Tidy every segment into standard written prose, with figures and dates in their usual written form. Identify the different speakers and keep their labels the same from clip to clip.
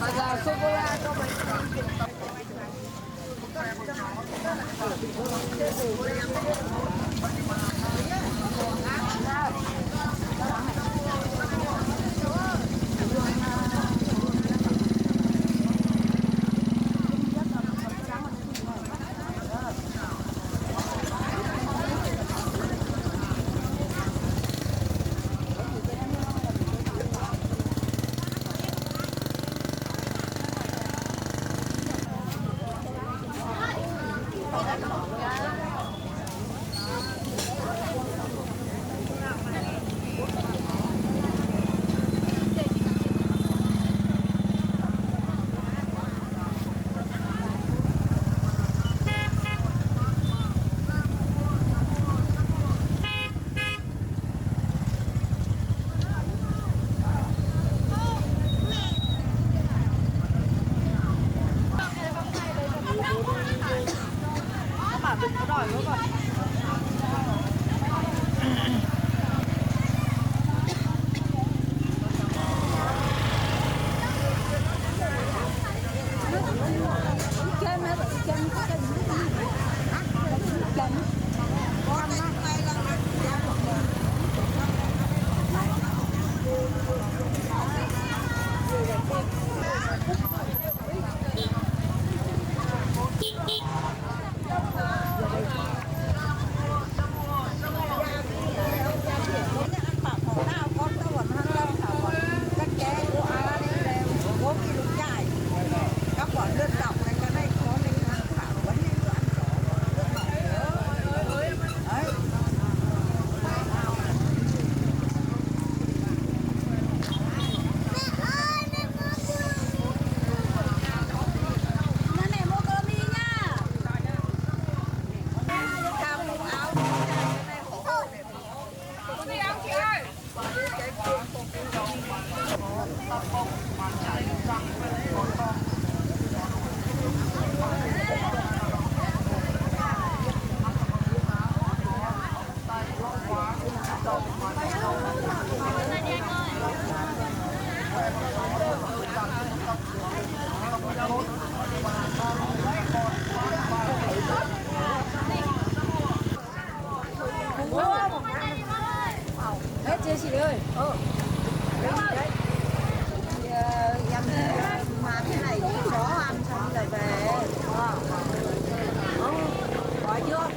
Speaker 1: Mà giờ sô cô la cho mình. Hết chưa chị ơi? Đấy, đấy. Em mà thế này thì đó ăn xong rồi về. Có chưa?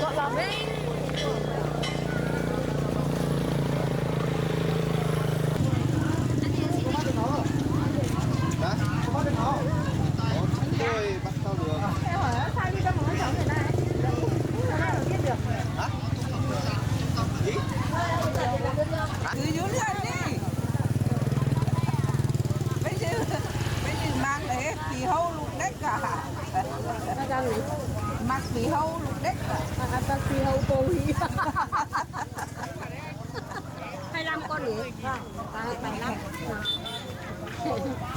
Speaker 1: Gọi lòng đi.
Speaker 2: Tôi bắt sao được?
Speaker 1: Em hỏi sao đi đâu mà nó chóng thế này? Sao mà biết được?
Speaker 2: Hả? Gì?
Speaker 3: Cứ dún lên đi. Bây giờ mang đấy thì hâu lục đếch cả. Mặc thì hâu lục đếch cả.
Speaker 1: Bác sĩ hậu cô hi. 25 con gì? Vâng, 25.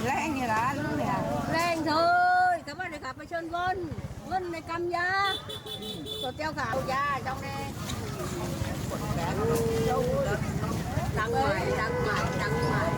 Speaker 3: Lên như là luôn nè.
Speaker 1: Lên thôi, các bạn này gặp với Sơn Vân. Vân này cầm giá. Có treo khảo giá trong đây. Đăng ngoài, đăng ngoài, đăng ngoài.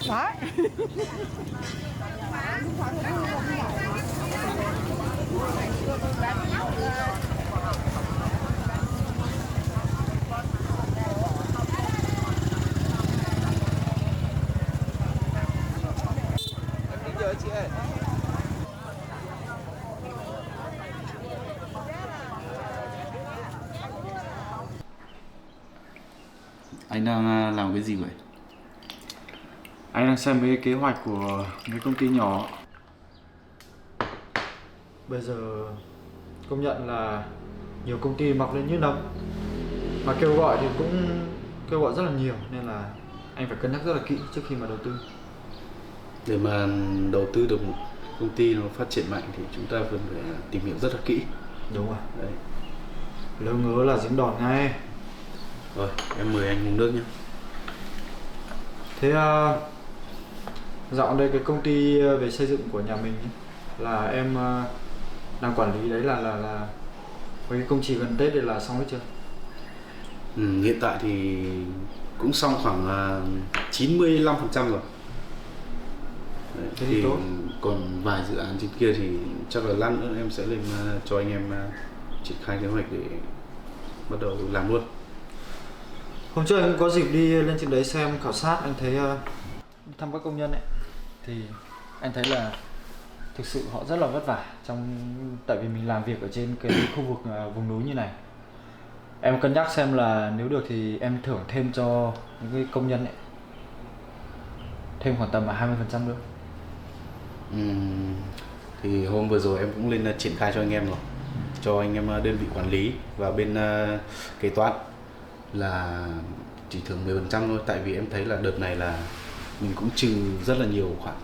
Speaker 3: Đấy.
Speaker 2: Em đi chơi chị ơi.
Speaker 4: Anh đang làm cái gì vậy?
Speaker 5: Anh đang xem mấy cái kế hoạch của mấy công ty nhỏ. Bây giờ công nhận là nhiều công ty mọc lên như nấm, mà kêu gọi thì cũng kêu gọi rất là nhiều, nên là anh phải cân nhắc rất là kỹ trước khi mà đầu tư.
Speaker 4: Để mà đầu tư được một công ty nó phát triển mạnh thì chúng ta cần phải tìm hiểu rất là kỹ.
Speaker 5: Đúng rồi.
Speaker 4: Đấy.
Speaker 5: Lỡ ngớ là dính đòn ngay.
Speaker 4: Rồi, em mời anh uống nước nhé.
Speaker 5: Thế dạo đây cái công ty về xây dựng của nhà mình ấy, là em đang quản lý đấy là với cái công trình gần Tết đây là xong hết chưa?
Speaker 4: Hiện tại thì cũng xong khoảng 95% rồi. Đấy,
Speaker 5: Thế thì tốt.
Speaker 4: còn vài dự án trên kia thì chắc là lát nữa em sẽ lên cho anh em triển khai kế hoạch để bắt đầu làm luôn.
Speaker 5: Hôm trước anh cũng có dịp đi lên trên đấy xem khảo sát, anh thấy thăm các công nhân ấy thì anh thấy là thực sự họ rất là vất vả tại vì mình làm việc ở trên cái khu vực vùng núi như này. Em cân nhắc xem là nếu được thì em thưởng thêm cho những cái công nhân ấy thêm khoảng tầm 20% nữa.
Speaker 4: Thì hôm vừa rồi em cũng lên triển khai cho anh em rồi, cho anh em đơn vị quản lý và bên kế toán là chỉ thưởng 10% thôi, tại vì em thấy là đợt này là mình cũng trừ rất là nhiều khoản.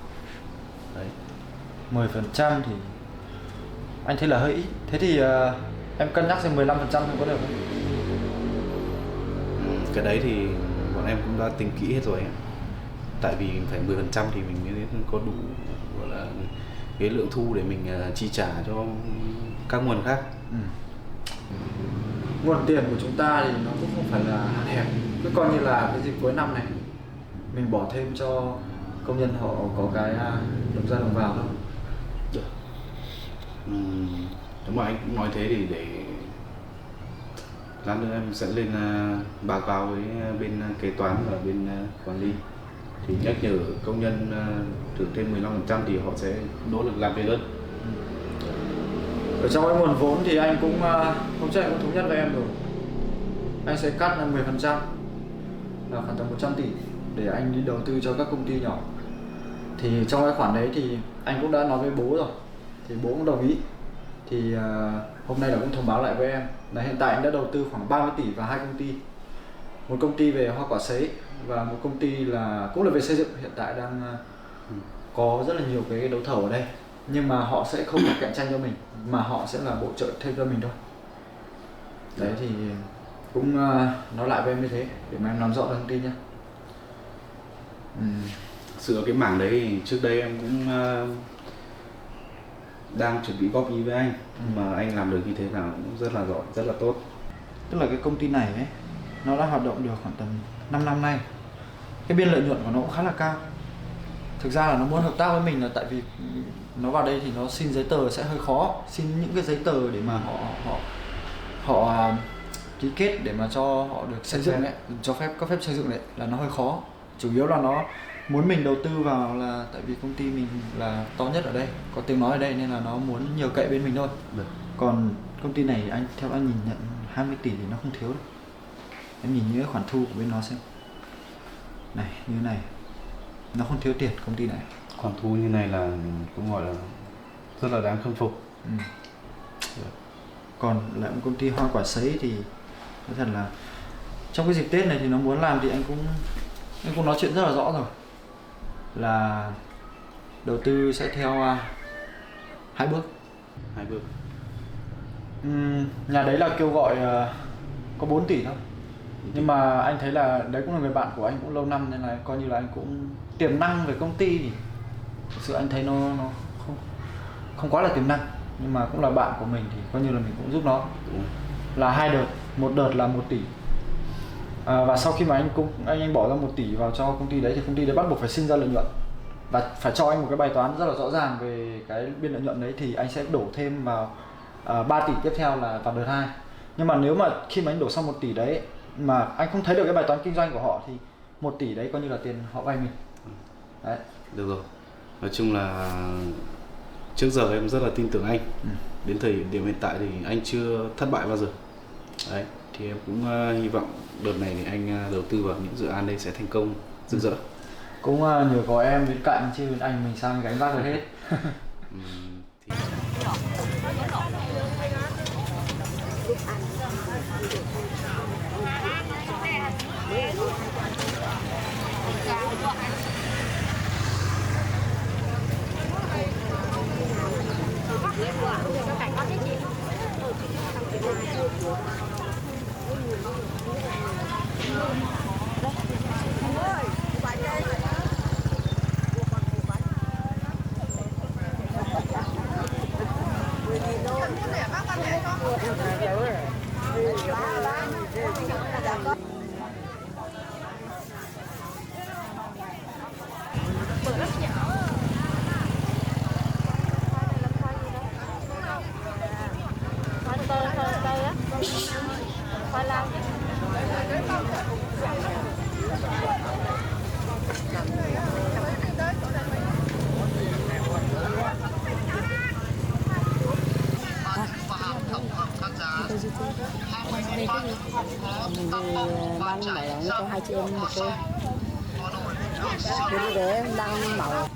Speaker 4: Đấy.
Speaker 5: 10% thì anh thấy là hơi ít. Thế thì em cân nhắc xem 15% thì có được không?
Speaker 4: Cái đấy thì bọn em cũng đã tính kỹ hết rồi em. Tại vì phải 10% thì mình mới có đủ gọi là cái lượng thu để mình chi trả cho các nguồn khác.
Speaker 5: Nguồn tiền của chúng ta thì nó cũng không phải là hạn hẹp, cứ coi như là cái dịp cuối năm này mình bỏ thêm cho công nhân họ có cái đồng ra đồng vào thôi.
Speaker 4: Nếu mà anh cũng nói thế thì để lát nữa em sẽ lên báo cáo với bên kế toán và bên quản lý thì nhắc nhở công nhân thưởng thêm 15% thì họ sẽ nỗ lực làm việc hơn.
Speaker 5: Ở trong cái nguồn vốn thì anh cũng hôm trước anh cũng thống nhất với em rồi, anh sẽ cắt là 10% là khoảng tầm 100 tỷ để anh đi đầu tư cho các công ty nhỏ. Thì trong cái khoản đấy thì anh cũng đã nói với bố rồi, thì bố cũng đồng ý. Thì hôm nay là cũng thông báo lại với em là hiện tại anh đã đầu tư khoảng 30 tỷ vào hai công ty, một công ty về hoa quả sấy và một công ty là cũng là về xây dựng, hiện tại đang có rất là nhiều cái đấu thầu ở đây, nhưng mà họ sẽ không cạnh tranh cho mình mà họ sẽ là bổ trợ thêm cho mình thôi. Đấy thì cũng nói lại với em như thế để mà em nắm rõ được thông tin nhé.
Speaker 4: Sự cái mảng đấy thì trước đây em cũng đang chuẩn bị góp ý với anh, mà anh làm được như thế nào cũng rất là giỏi, rất là tốt.
Speaker 5: Tức là cái công ty này ấy, nó đã hoạt động được khoảng tầm 5 năm nay, cái biên lợi nhuận của nó cũng khá là cao. Thực ra là nó muốn hợp tác với mình là tại vì nó vào đây thì nó xin giấy tờ sẽ hơi khó, xin những cái giấy tờ để mà họ ký kết để mà cho họ được xây dựng ấy, cho cấp phép xây dựng đấy là nó hơi khó. Chủ yếu là nó muốn mình đầu tư vào là tại vì công ty mình là to nhất ở đây, có tiếng nói ở đây nên là nó muốn nhờ cậy bên mình thôi.
Speaker 4: Được.
Speaker 5: Còn công ty này theo anh nhìn nhận 20 tỷ thì nó không thiếu đâu. Em nhìn những cái khoản thu của bên nó xem. Này, như này. Nó không thiếu tiền công ty này.
Speaker 4: Khoản thu như này là cũng gọi là rất là đáng khâm phục.
Speaker 5: Còn lại một công ty hoa quả sấy thì nói thật là trong cái dịp Tết này thì nó muốn làm thì anh cũng nói chuyện rất là rõ rồi, là đầu tư sẽ theo hai bước. Nhà đấy là kêu gọi có 4 tỷ thôi, nhưng mà anh thấy là đấy cũng là người bạn của anh cũng lâu năm nên là coi như là anh cũng tiềm năng về công ty thì thực sự anh thấy nó không quá là tiềm năng, nhưng mà cũng là bạn của mình thì coi như là mình cũng giúp nó. Là hai đợt, một đợt là 1 tỷ Và sau khi mà anh bỏ ra 1 tỷ vào cho công ty đấy thì công ty đấy bắt buộc phải sinh ra lợi nhuận và phải cho anh một cái bài toán rất là rõ ràng về cái biên lợi nhuận đấy, thì anh sẽ đổ thêm vào 3 tỷ tiếp theo là vào đợt 2. Nhưng mà nếu mà khi mà anh đổ xong 1 tỷ đấy mà anh không thấy được cái bài toán kinh doanh của họ thì 1 tỷ đấy coi như là tiền họ vay mình. Đấy.
Speaker 4: Được rồi. Nói chung là trước giờ em rất là tin tưởng anh. Đến thời điểm hiện tại thì anh chưa thất bại bao giờ. Đấy, thì em cũng hy vọng đợt này thì anh đầu tư vào những dự án đấy sẽ thành công rực rỡ.
Speaker 5: Cũng nhờ có em bên cạnh chứ anh mình sang gánh vác được hết.
Speaker 1: Mình đang bảo là cho 2 chị em một đôi. Để đang bảo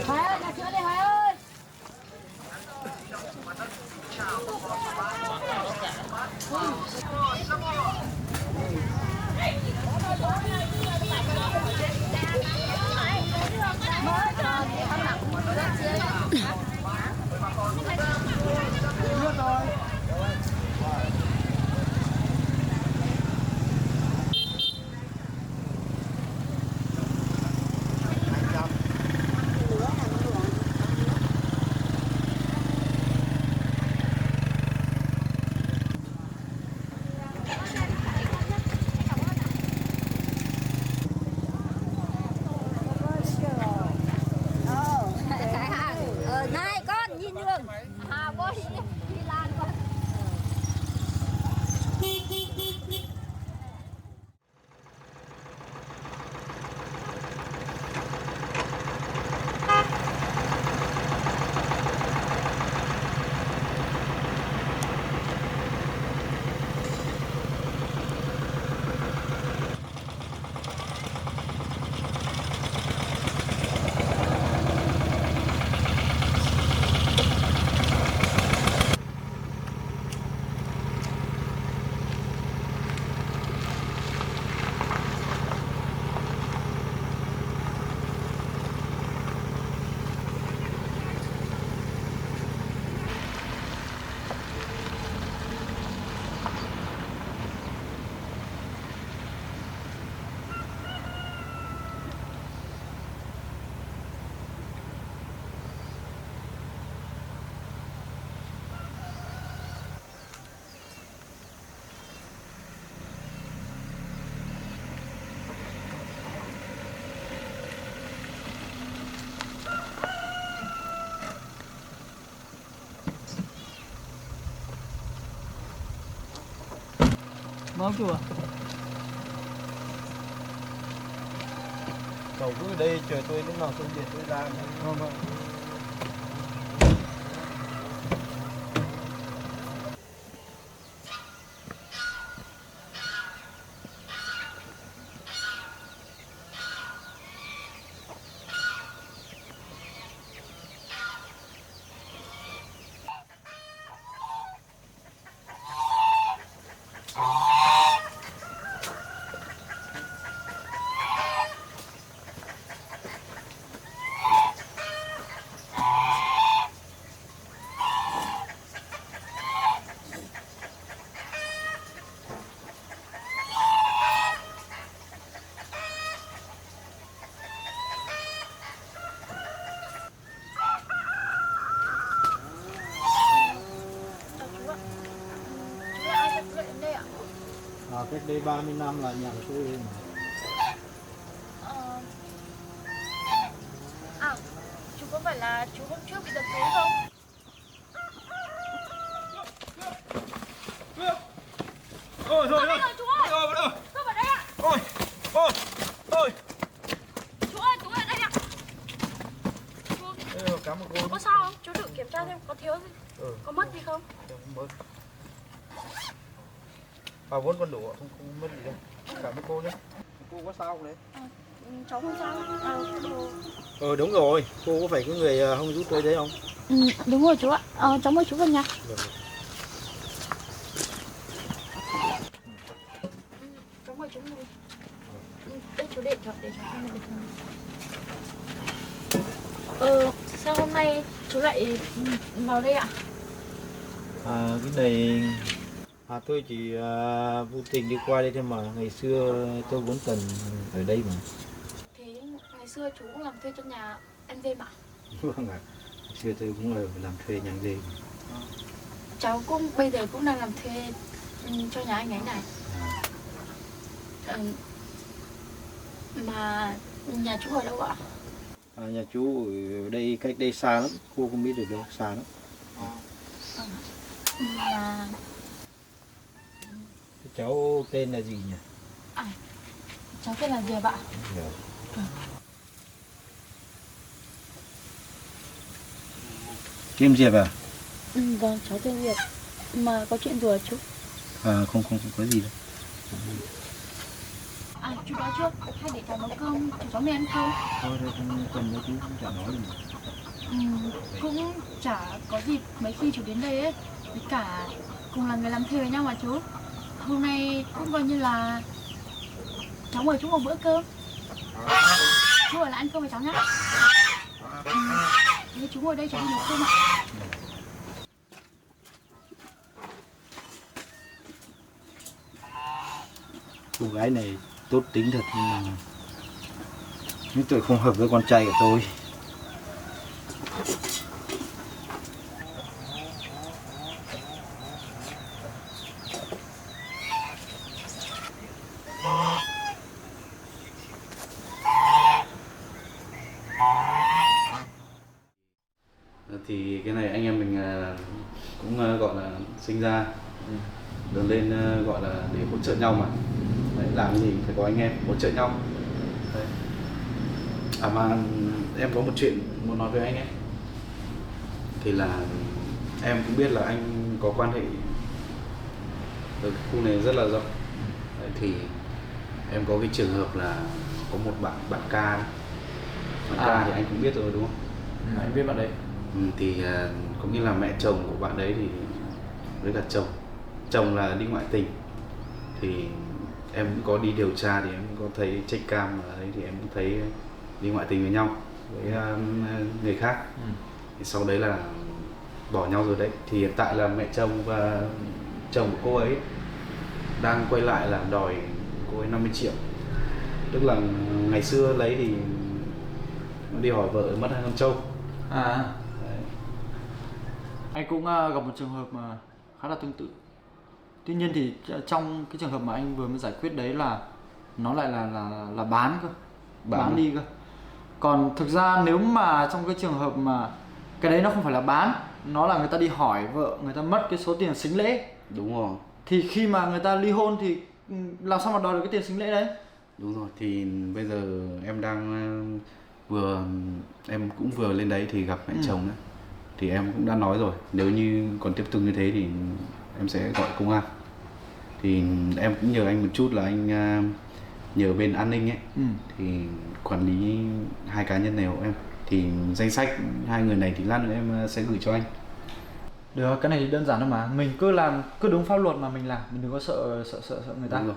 Speaker 6: Hoài ơi, nhà sữa đây Hoài ơi.
Speaker 3: Có chùa.
Speaker 2: Cậu cứ ở đây chờ tôi lúc nào tôi về tôi ra.
Speaker 3: Vâng.
Speaker 2: Cách đây 30 năm là nhà của tôi mà.
Speaker 6: Chú có phải là chú hôm trước bị đập thuế không?
Speaker 2: Ôi trời ơi.
Speaker 6: Chú ơi! Tôi vào đây ạ!
Speaker 2: Ôi.
Speaker 6: Chú ơi, túi ở đây ạ!
Speaker 2: Cảm ơn cô.
Speaker 6: Có sao không? Chú thử kiểm tra xem có thiếu gì, có mất gì không?
Speaker 2: Vốn còn đủ, không mất gì đâu. Cảm ơn cô nhé. Cô có sao không đấy?
Speaker 6: Cháu không sao.
Speaker 2: Đúng rồi, cô có phải cái người không giúp tôi đấy không?
Speaker 6: Đúng rồi chú ạ. Cháu mời chú vào nhà. Cháu mời chú ngồi. Đây chú để cháu không được. Sao hôm nay chú lại vào đây ạ?
Speaker 2: Cái này tôi chỉ vô tình đi qua đây thôi mà, ngày xưa tôi vốn cần ở đây mà.
Speaker 6: Thế ngày xưa chú cũng làm thuê cho nhà anh Dê mà.
Speaker 2: Vâng ạ, ngày xưa tôi cũng là làm thuê nhà dê.
Speaker 6: Cháu cũng bây giờ cũng đang làm thuê cho nhà anh ấy này. Mà nhà chú ở đâu ạ?
Speaker 2: Nhà chú ở đây, cách đây xa lắm, cô không biết được đâu, xa lắm.
Speaker 6: Mà
Speaker 2: Cháu tên là gì nhỉ?
Speaker 6: cháu tên là Diệp ạ.
Speaker 2: Kim Diệp à?
Speaker 6: Vâng, cháu tên Diệp. Mà có chuyện rồi chú?
Speaker 2: Không có gì đâu.
Speaker 6: Chú nói trước, hay để cháu nấu cơm, cháu mày ăn không?
Speaker 2: Thôi không cần đâu chú, không chả nói gì.
Speaker 6: Cũng chả có dịp mấy khi chú đến đây ấy. Với cả cùng là người làm thuê với nhau mà chú. Hôm nay cũng coi như là cháu mời chú một bữa cơm. Chú ở lại ăn cơm với cháu nhá. Thế chú ngồi đây cháu đi nấu cơm ạ.
Speaker 2: Cô gái này tốt tính thật nhưng tôi không hợp với con trai của tôi.
Speaker 4: Thì cái này anh em mình cũng gọi là sinh ra lớn lên gọi là để hỗ trợ nhau mà. Đấy, làm cái gì phải có anh em hỗ trợ nhau. Đấy. Mà em có một chuyện muốn nói với anh ấy. Thì là em cũng biết là anh có quan hệ ở cái khu này rất là rộng. Đấy, thì em có cái trường hợp là có một bạn ca đấy. Bạn ca thì anh cũng biết rồi đúng không?
Speaker 5: Anh biết bạn đấy.
Speaker 4: Thì cũng như là mẹ chồng của bạn đấy thì với cả chồng là đi ngoại tình. Thì em cũng có đi điều tra thì em có thấy check cam ở đấy, thì em cũng thấy đi ngoại tình với nhau với người khác. Thì sau đấy là bỏ nhau rồi đấy. Thì hiện tại là mẹ chồng và chồng của cô ấy đang quay lại là đòi cô ấy 50 triệu. Tức là ngày xưa lấy thì đi hỏi vợ mất 2 con trâu. Đấy.
Speaker 5: Anh cũng gặp một trường hợp mà khá là tương tự. Tuy nhiên thì trong cái trường hợp mà anh vừa mới giải quyết đấy là nó lại là bán cơ, bán đi cơ. Còn thực ra nếu mà trong cái trường hợp mà cái đấy nó không phải là bán, nó là người ta đi hỏi vợ, người ta mất cái số tiền sính lễ.
Speaker 4: Đúng rồi.
Speaker 5: Thì khi mà người ta ly hôn thì làm sao mà đòi được cái tiền sính lễ đấy?
Speaker 4: Đúng rồi, thì bây giờ em đang em cũng vừa lên đấy thì gặp mẹ chồng đấy. Thì em cũng đã nói rồi, nếu như còn tiếp tục như thế thì em sẽ gọi công an. Thì em cũng nhờ anh một chút là anh nhờ bên an ninh ấy thì quản lý hai cá nhân này hộ em. Thì danh sách hai người này thì lát nữa em sẽ gửi cho anh.
Speaker 5: Được, cái này thì đơn giản thôi mà. Mình cứ làm, cứ đúng pháp luật mà mình làm, mình đừng có sợ người ta.
Speaker 4: Đúng rồi.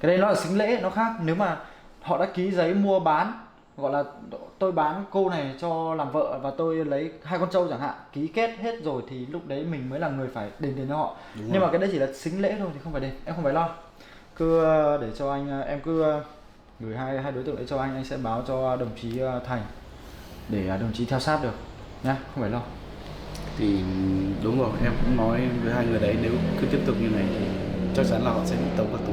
Speaker 5: Cái đây nó là sính lễ, nó khác. Nếu mà họ đã ký giấy mua bán, gọi là tôi bán cô này cho làm vợ và tôi lấy 2 con trâu chẳng hạn, ký kết hết rồi thì lúc đấy mình mới là người phải đền tiền cho họ. Nhưng mà cái đấy chỉ là sính lễ thôi thì không phải đền, em không phải lo. Cứ để cho anh, em cứ gửi hai đối tượng đấy cho anh sẽ báo cho đồng chí Thành để đồng chí theo sát được nhá, không phải lo.
Speaker 4: Thì đúng rồi, em cũng nói với hai người đấy nếu cứ tiếp tục như này thì chắc chắn là họ sẽ bị tống vào tù.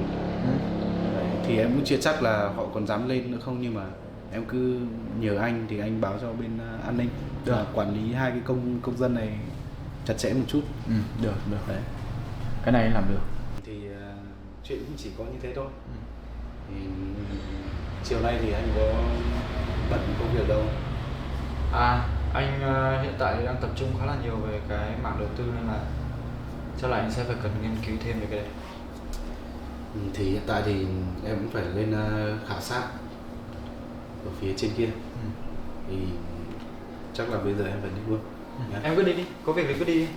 Speaker 4: Đấy, thì em cũng chưa chắc là họ còn dám lên nữa không, nhưng mà em cứ nhờ anh thì anh báo cho bên an ninh là quản lý hai cái công dân này chặt chẽ một chút.
Speaker 5: Được
Speaker 4: Đấy.
Speaker 5: cái này anh làm được.
Speaker 4: Thì chuyện cũng chỉ có như thế thôi. Thì chiều nay thì anh có bận công việc đâu?
Speaker 5: Anh hiện tại đang tập trung khá là nhiều về cái mảng đầu tư nên là chắc là anh sẽ phải cần nghiên cứu thêm về cái đấy.
Speaker 4: Thì hiện tại thì em cũng phải lên khảo sát ở phía trên kia. Thì chắc là bây giờ em phải đi luôn.
Speaker 5: Em cứ đi đi, có việc thì cứ đi đi.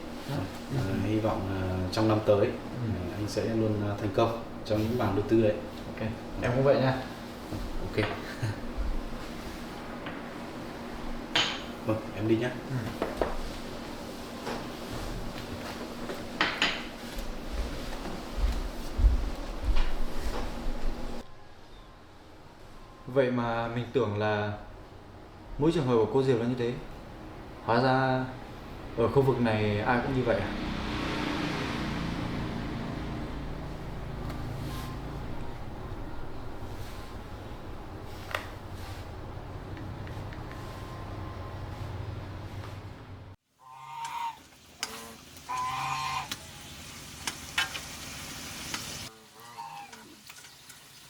Speaker 4: Hy vọng trong năm tới anh sẽ luôn thành công trong những mảng đầu tư đấy.
Speaker 5: Ok, em cũng vậy nha.
Speaker 4: Ok. Vâng, em đi nhé.
Speaker 5: Vậy mà mình tưởng là mỗi trường hợp của cô Diệp là như thế, hóa ra ở khu vực này ai cũng như vậy à?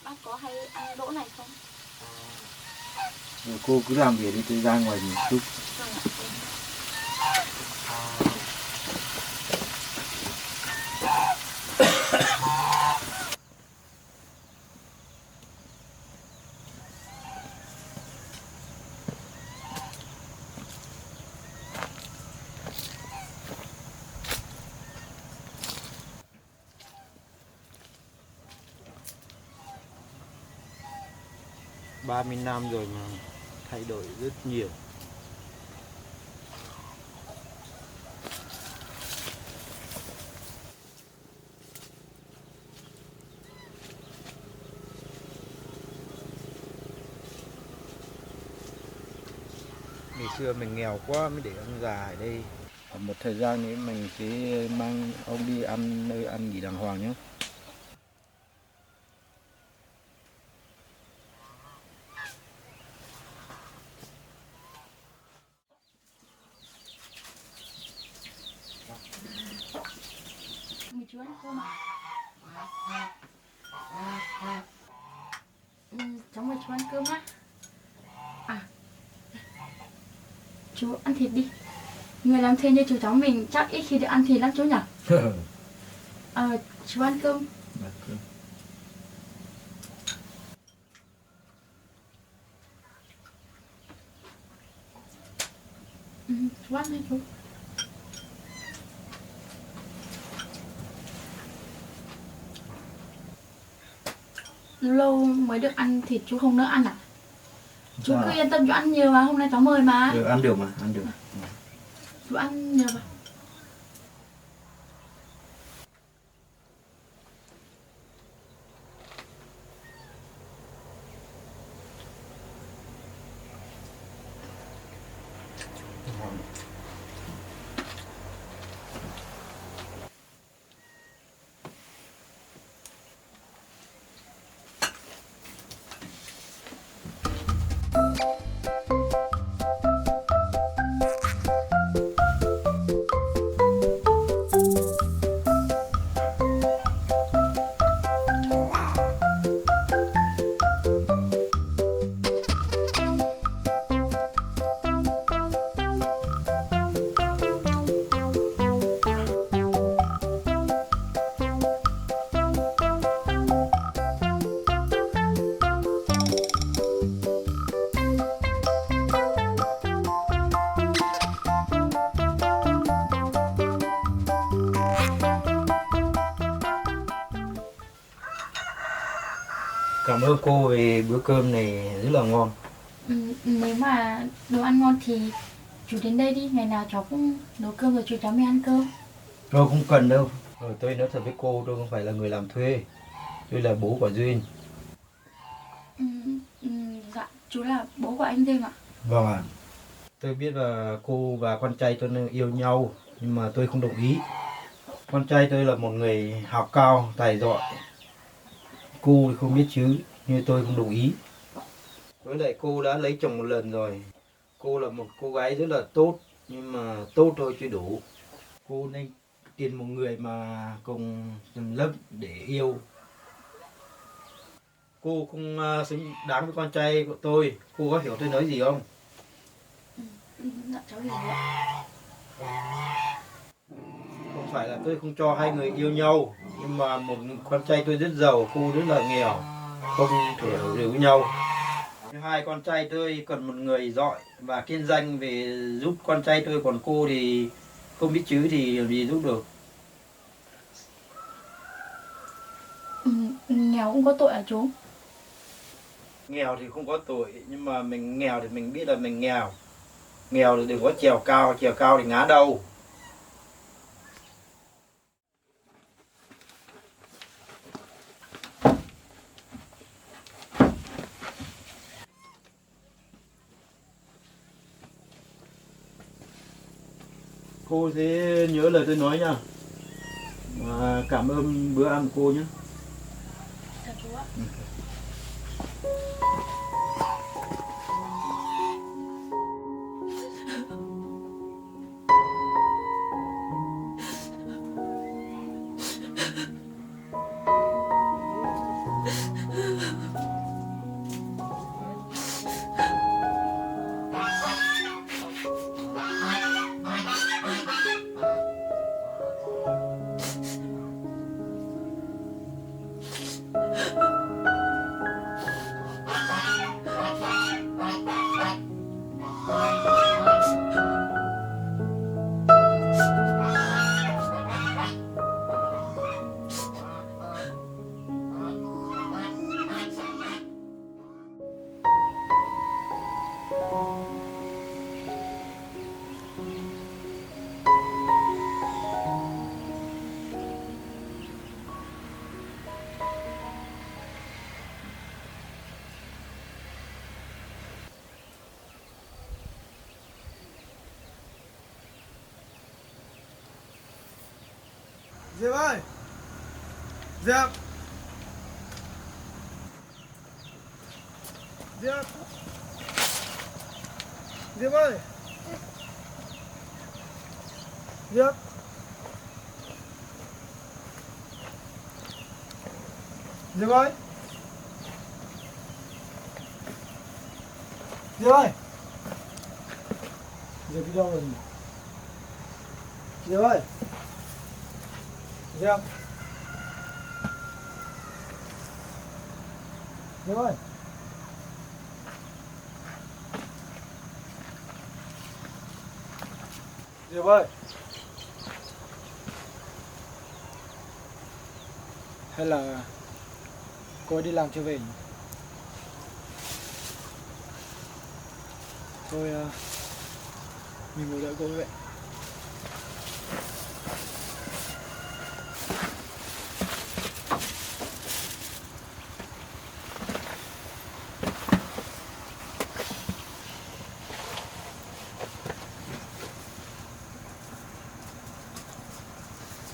Speaker 6: Bác có hay ăn đỗ này không?
Speaker 2: Cô cứ làm việc đi, tôi ra ngoài một chút.
Speaker 6: Vâng ạ.
Speaker 2: Ba mươi năm rồi mà thay đổi rất nhiều. Ngày xưa mình nghèo quá mới để ông già ở đây. Một thời gian nữa mình sẽ mang ông đi ăn nơi ăn nghỉ đàng hoàng nhé.
Speaker 6: Mời chú ăn cơm ạ. Cháu mời chú ăn cơm nhá. Chú ăn thịt đi. Người làm thuê như chú cháu mình chắc ít khi được ăn thịt lắm chú nhỉ? Chú ăn cơm. Chú ăn đi chú. Lâu mới được ăn thịt chú không nỡ ăn à? Chú cứ yên tâm, chú ăn nhiều mà, hôm nay cháu mời mà.
Speaker 2: Được, ăn được mà, ăn được.
Speaker 6: Chú ăn nhiều mà.
Speaker 2: cảm ơn cô về bữa cơm này rất là ngon.
Speaker 6: Nếu mà đồ ăn ngon thì chú đến đây đi, ngày nào cháu cũng nấu cơm rồi chú cháu mới ăn cơm.
Speaker 2: Tôi không cần đâu. Tôi nói thật với cô, tôi không phải là người làm thuê. Tôi là bố của Duyên.
Speaker 6: Dạ, chú là bố của anh Duyên ạ.
Speaker 2: Vâng ạ. Tôi biết là cô và con trai tôi yêu nhau, nhưng mà tôi không đồng ý. Con trai tôi là một người học cao, tài giỏi. Cô thì không biết chữ, nhưng tôi không đồng ý. Với lại cô đã lấy chồng một lần rồi. Cô là một cô gái rất là tốt, nhưng mà tốt thôi chưa đủ. Cô nên tìm một người mà cùng lớp để yêu. Cô không xứng đáng với con trai của tôi. Cô có hiểu tôi nói gì không?
Speaker 6: Dạ cháu hiểu rồi ạ.
Speaker 2: Không phải là tôi không cho hai người yêu nhau, nhưng mà một con trai tôi rất giàu, cô rất là nghèo, không thể hiểu được với nhau. Hai con trai tôi cần một người giỏi và kiên danh về giúp con trai tôi, còn cô thì không biết chữ thì làm gì giúp được.
Speaker 6: Nghèo cũng có tội à chú?
Speaker 2: Nghèo thì không có tội, nhưng mà mình nghèo thì mình biết là mình nghèo. Nghèo thì đừng có trèo cao thì ngã đầu. Cô sẽ nhớ lời tôi nói nha. Và cảm ơn bữa ăn của cô nhé.
Speaker 6: Chào chú ạ.
Speaker 5: Diệp ơi! Diệp! Diệp! Diệp ơi! Diệp! Diệp ơi! Diệp ơi! Diệp đi đâu rồi nhỉ? Diệp ơi! Diệp! Diệp ơi! Diệp ơi! Hay là cô ấy đi làm chưa về nhỉ? Thôi mình ngồi đợi cô ấy vậy.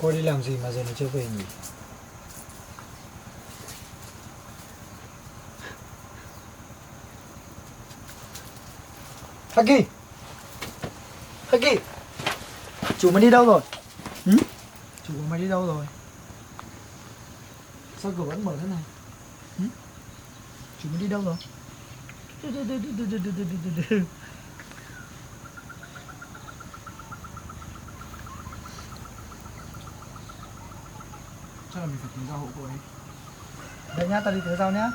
Speaker 5: Cô đi làm gì mà giờ này chưa về nhỉ? Haki! Haki! Chủ mày đi đâu rồi? Chủ của mày đi đâu rồi? Sao cửa vẫn mở thế này? Chủ mày đi đâu rồi? Chắc là mình phải tìm ra hộ cô ấy. Đây nhá, tao đi tới sau nhá.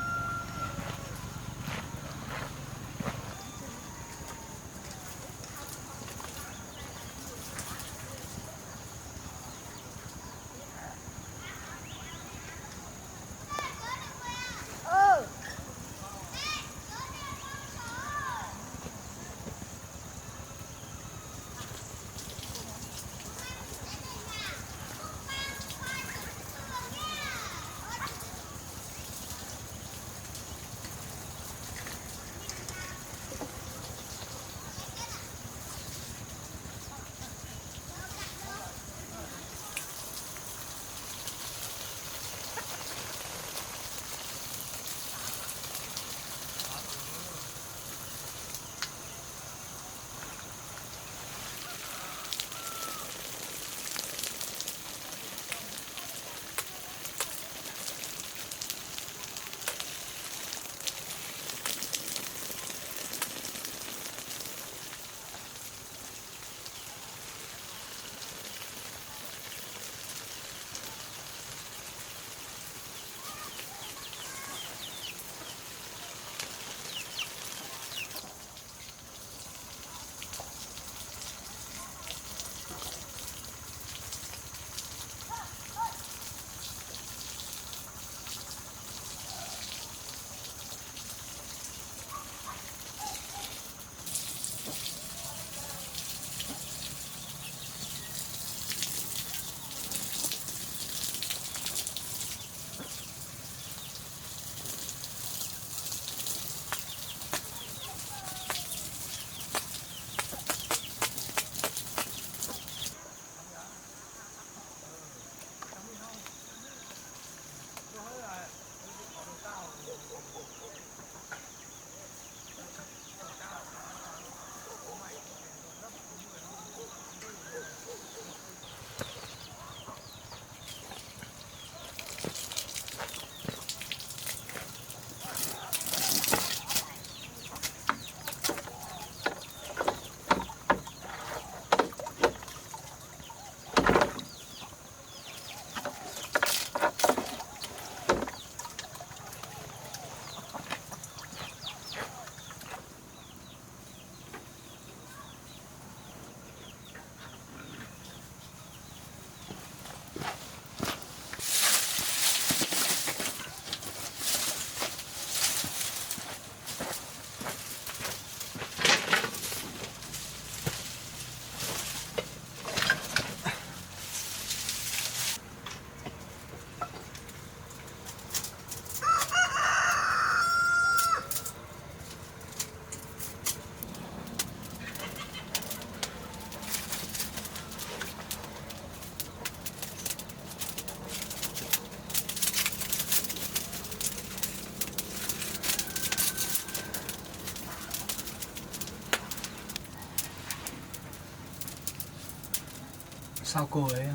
Speaker 5: Sao cô ấy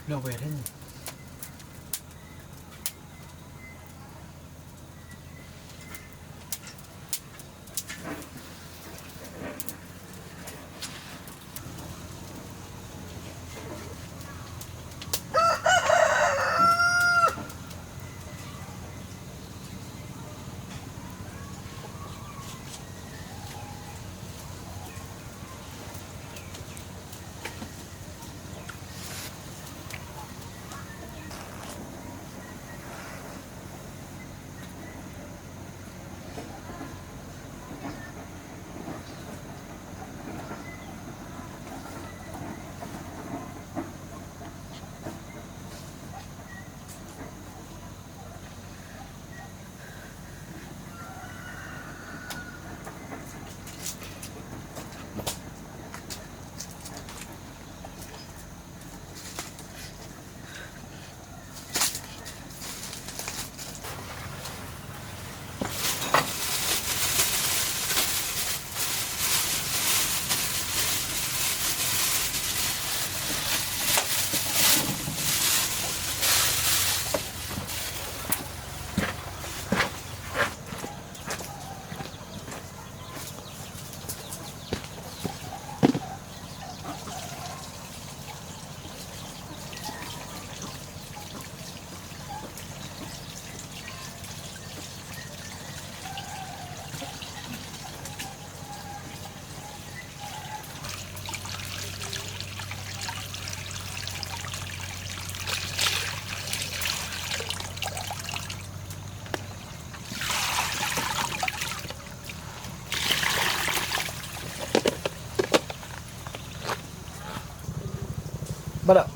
Speaker 5: đâu về thế nhỉ? Bắt đầu.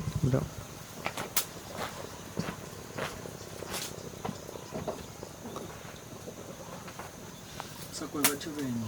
Speaker 5: Sao cô vẫn chưa về nhỉ?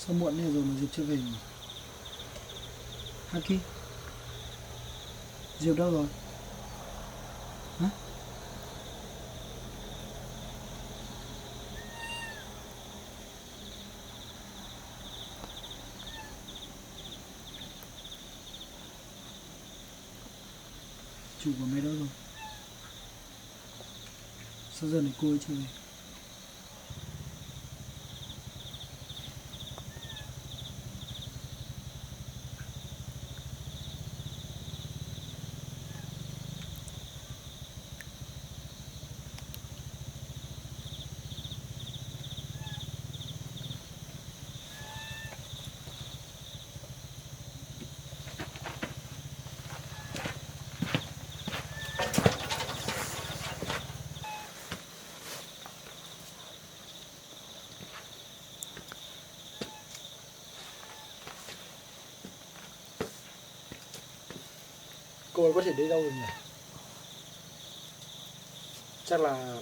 Speaker 5: Sao muộn thế rồi mà Diệp chưa về nhỉ?
Speaker 7: Haki, Diệp đâu rồi? Hả? Chủ của mày đâu rồi? Sao giờ này cô ấy chưa về? Cô ấy có thể đi đâu được nhỉ? Chắc là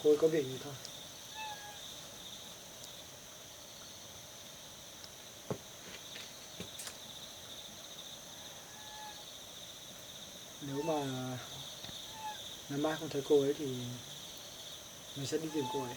Speaker 7: cô ấy có việc gì thôi. Nếu mà ngày mai không thấy cô ấy thì mình sẽ đi tìm cô ấy.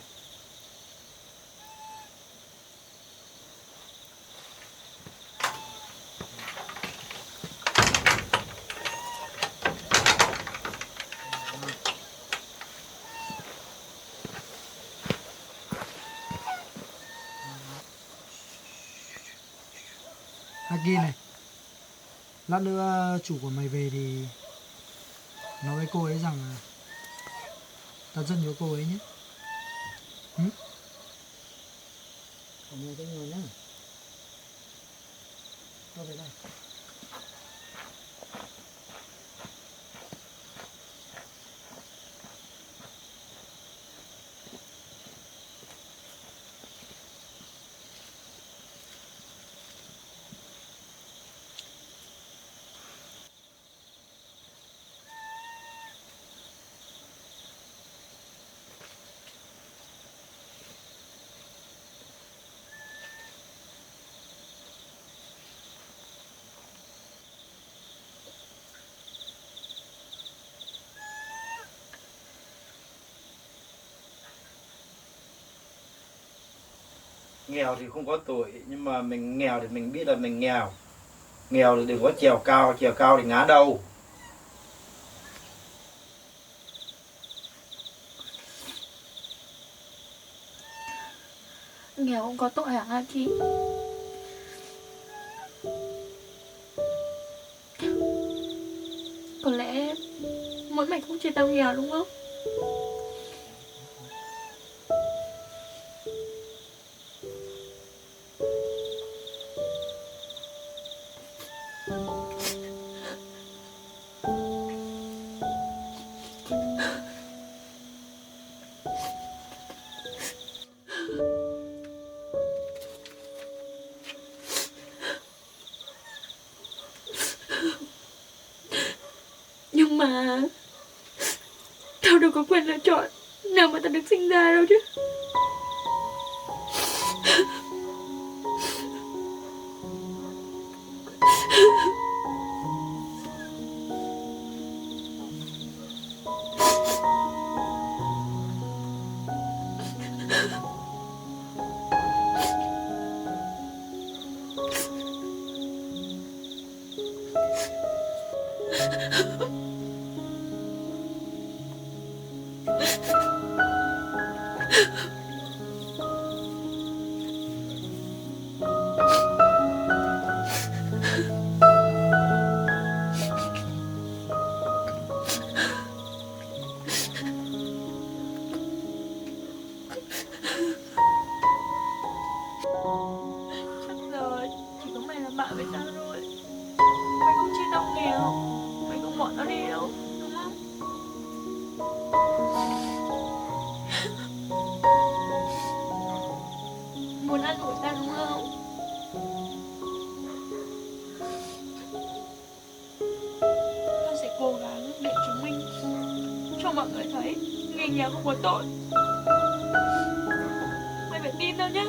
Speaker 7: Haki này, lát nữa chủ của mày về thì nói với cô ấy rằng tao rất nhớ cô ấy nhé. Cảm ơn cái người nhá. Tao về đây.
Speaker 2: Nghèo thì không có tội, nhưng mà mình nghèo thì mình biết là mình nghèo. Nghèo thì đừng có trèo cao thì ngã đầu.
Speaker 6: Nghèo không có tội hả Haki? Có lẽ mỗi mày cũng chỉ tao nghèo đúng không? Nhưng mà tao đâu có quyền lựa chọn nào mà tao được sinh ra đâu chứ. Chắc giờ chỉ có mày là bạn với tao thôi. Mày không chia tao nghèo, mày không bỏ tao đi đâu, đúng không? Muốn ăn ủi tao đúng không? Tao sẽ cố gắng để chứng minh cho mọi người thấy người nghèo không có tội. Mày phải tin tao nhé.